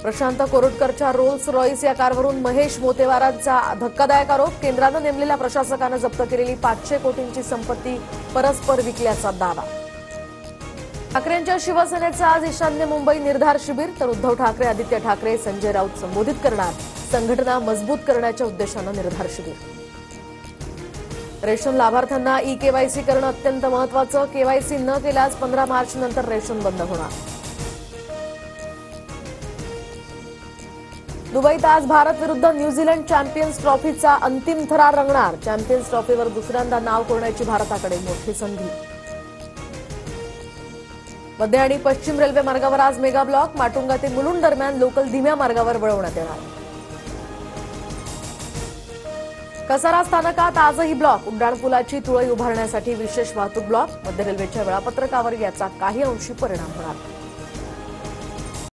Prashant कोरोटकरच्या Rolls Royce या कारवरून महेश मोतेवारांचा धक्कादायक आरोप. केंद्रानं नेमलेल्या प्रशासकानं जप्त केलेली 500 कोटींची संपत्ती परस्पर विकल्याचा दावा. ठाकरेंच्या शिवसेनेचं आज ईशान्य मुंबई निर्धार शिबिर. तर उद्धव ठाकरे, आदित्य ठाकरे, संजय राऊत संबोधित करणार. संघटना मजबूत करण्याच्या उद्देशानं निर्धार शिबिर. रेशन लाभार्थ्यांना ई-केवायसी करणं अत्यंत महत्त्वाचं. केवायसी न केल्यास 15 मार्च नंतर रेशन बंद होणार. दुबईत आज भारत विरुद्ध न्यूझीलंड चॅम्पियन्स ट्रॉफीचा अंतिम थरार रंगणार. चॅम्पियन्स ट्रॉफीवर दुसऱ्यांदा नाव कोरण्याची भारताकडे मोठी संधी. मध्य आणि पश्चिम रेल्वे मार्गावर आज मेगा ब्लॉक. माटुंगा ते मुलुंड दरम्यान लोकल धीम्या मार्गावर वळवण्यात येणार. कसारा स्थानकात आजही ब्लॉक. उड्डाणपुलाची तुळई उभारण्यासाठी विशेष वाहतूक ब्लॉक. मध्य रेल्वेच्या वेळापत्रकावर याचा काही अंशी परिणाम होणार.